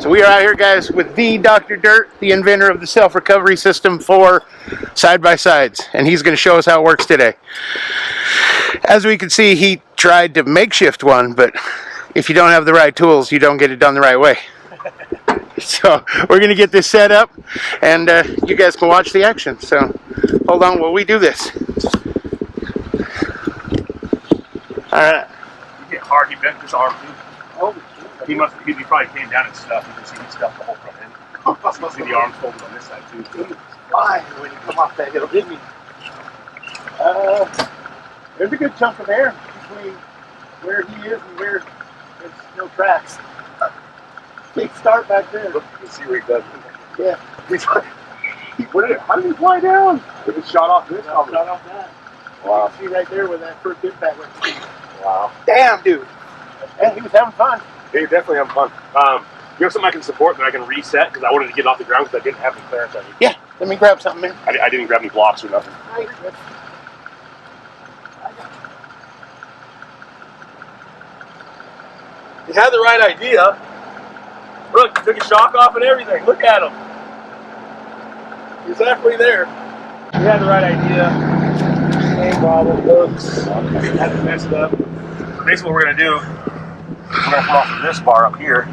So we are out here, guys, with the Dr. Dirt, the inventor of the self-recovery system for side-by-sides, and he's going to show us how it works today. As we can see, he tried to makeshift one, but if you don't have the right tools, you don't get it done the right way. So we're going to get this set up, and you guys can watch the action. So hold on while we do this. All right. You get hard. He bent his arm too. Oh. He probably came down and stuff. You can see he stuffed the whole front end. You can see the arms folded on this side too. Fine when you come off that hill, didn't he? There's a good chunk of air between where he is and where there's no tracks. Big start back there. Look, you can see where he does. Yeah. How did he fly down? It was shot off this. Shot off that. Wow. You can see right there where that first impact went. Wow. Damn, dude. And he was having fun. Yeah, you're definitely having fun. You have something I can support that I can reset because I wanted to get off the ground because I didn't have any clearance on you. Yeah. Let me grab something, man. I didn't grab any blocks or nothing. He had the right idea. Look, he took his shock off and everything. Look at him. He's halfway there. He had the right idea. Same wobble, hooks. Had it messed up. So basically what we're going to do, we're going to come off of this bar up here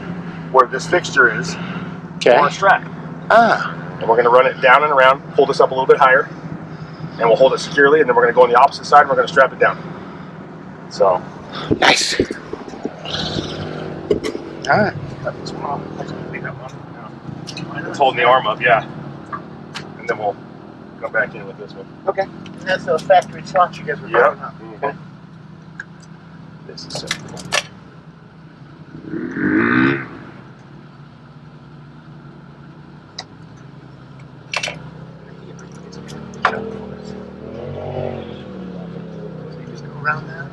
where this fixture is. Okay. For a strap. Ah. And we're going to run it down and around, pull this up a little bit higher, and we'll hold it securely, and then we're going to go on the opposite side and we're going to strap it down. So. Nice. Alright. It's holding the arm up, yeah. And then we'll come back in with this one. Okay. And that's the factory slots you guys were talking about. Mm-hmm. Okay. This is so cool. So you just go around that.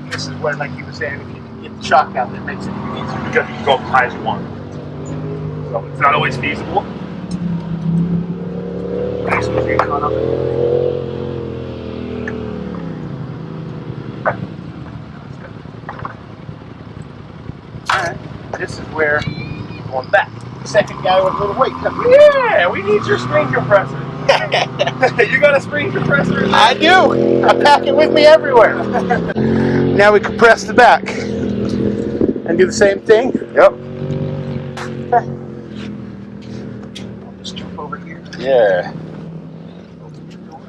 This is where, like you were saying, if you can get the shock out, that makes it easier. You can go as high as you want. So it's not always feasible. Nice when you get caught up in it. Alright, this is where you're going back. The second guy with a little weight comes in. Yeah, we need your spring compressor. You got a spring compressor in there? I do. I pack it with me everywhere. Now we compress the back and do the same thing. Yep. Okay. I'll just jump over here. Yeah. Open your door.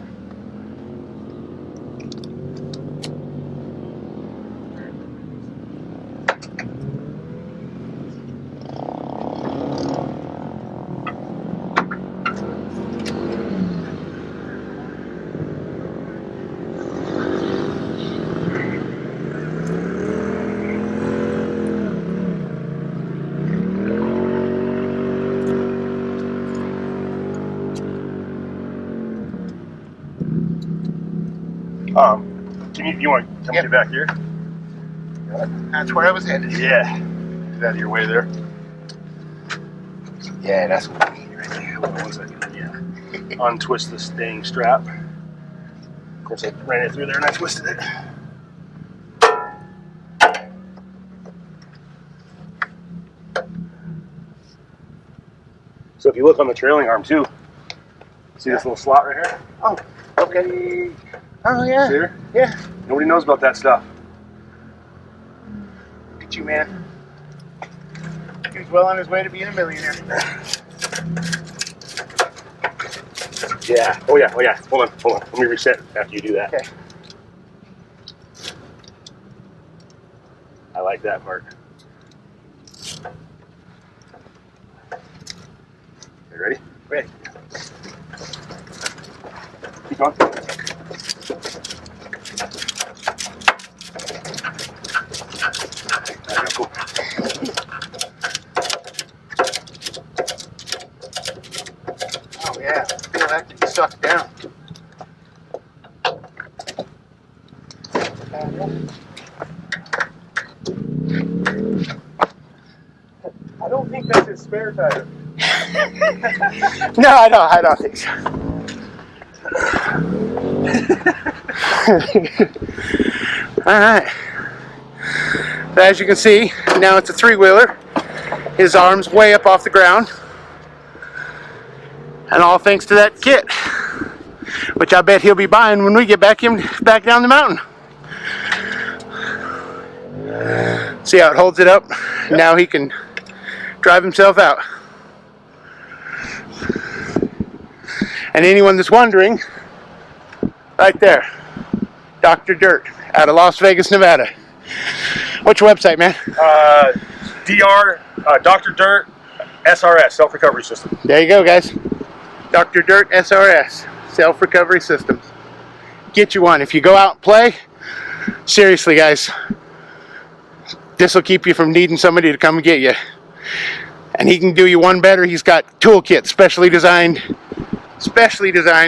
You want to come get back here? That's where I was headed. Yeah. Get out of your way there. Yeah, that's what I need right there. Hold on 1 second. Yeah. Untwist the staying strap. Of course, I ran it through there and I twisted it. So if you look on the trailing arm too, see this little slot right here? Oh, okay. Oh, yeah. See there? Yeah. Nobody knows about that stuff. Look at you, man. He's well on his way to being a millionaire. Yeah. Oh yeah. Oh yeah. Hold on. Let me reset after you do that. Okay. I like that part. You ready? Ready. Keep going. Cool. Oh yeah, feel that to be sucked down. I don't think that's his spare tire. No, I don't think so. All right. So as you can see, now it's a three-wheeler. His arm's way up off the ground. And all thanks to that kit, which I bet he'll be buying when we get back down the mountain. See how it holds it up? Yep. Now he can drive himself out. And anyone that's wondering, right there, Dr. Dirt out of Las Vegas, Nevada. What's your website, man? Dr. Dirt SRS, self-recovery system. There you go, guys. Dr. Dirt SRS, self-recovery systems. Get you one. If you go out and play, seriously, guys, this will keep you from needing somebody to come and get you. And he can do you one better. He's got toolkits specially designed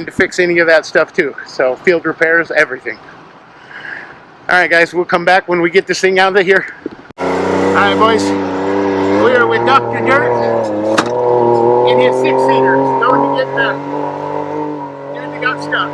to fix any of that stuff too. So field repairs, everything. All right, guys, we'll come back when we get this thing out of here. All right, boys, we are with Dr. Dirt in his six-seater, going to get the got stuck.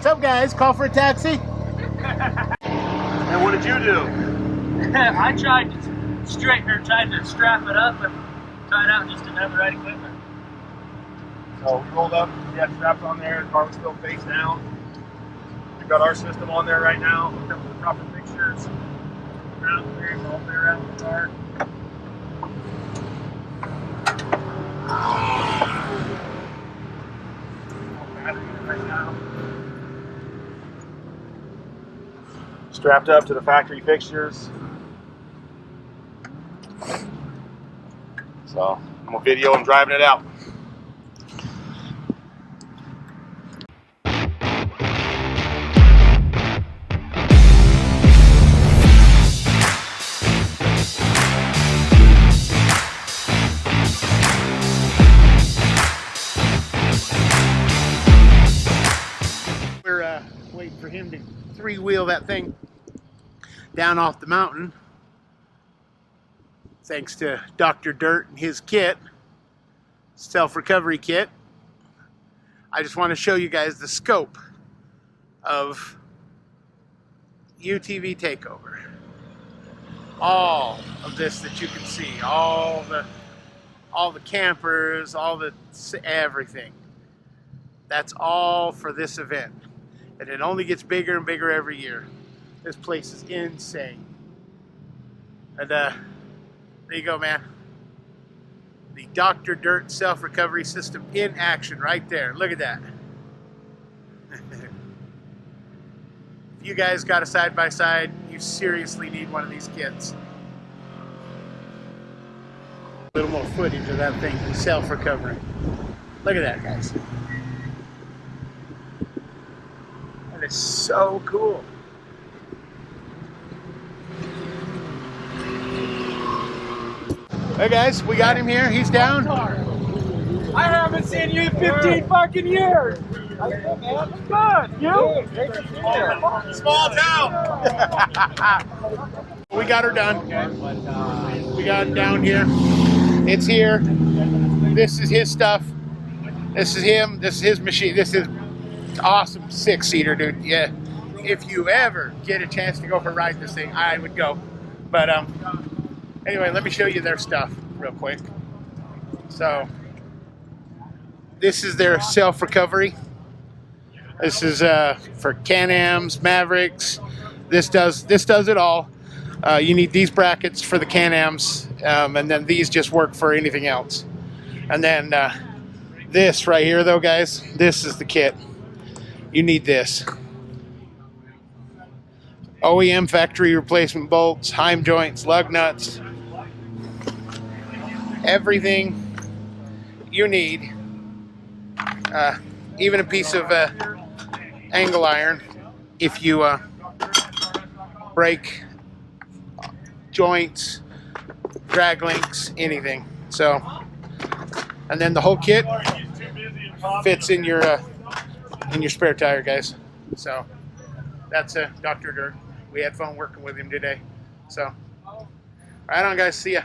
What's up, guys? Call for a taxi? And what did you do? I tried to strap it up and tie it out and just didn't have the right equipment. So we rolled up, we had straps on there, the car was still face down. We've got our system on there right now, hooked up with the proper fixtures. Ground clearance all the way around the car. Right now. Strapped up to the factory fixtures. So I'm gonna video him driving it out. We're waiting for him to three-wheel that thing down off the mountain, thanks to Dr. Dirt and his kit, self-recovery kit. I just want to show you guys the scope of UTV takeover. All of this that you can see, all the campers, everything. That's all for this event. And it only gets bigger and bigger every year. This place is insane. And there you go, man. The Dr. Dirt self-recovery system in action right there. Look at that. If you guys got a side-by-side, you seriously need one of these kits. A little more footage of that thing self-recovering. Look at that, guys. That is so cool. Hey guys, we got him here. He's down. I haven't seen you in 15 fucking years. Good. You? Small town. We got her done. We got it down here. It's here. This is his stuff. This is him. This is his machine. This is awesome 6-seater, dude. Yeah. If you ever get a chance to go for a ride this thing, I would go. But anyway, let me show you their stuff real quick. So this is their self-recovery. This is for Can-Ams, Mavericks. This does it all. You need these brackets for the Can-Ams, and then these just work for anything else. And then this right here, though, guys, this is the kit. You need this. OEM factory replacement bolts, heim joints, lug nuts, everything you need. Even a piece of angle iron if you break joints, drag links, anything. So, and then the whole kit fits in your spare tire, guys. So that's Dr. Dirt. We had fun working with him today. So, right on, guys. See ya.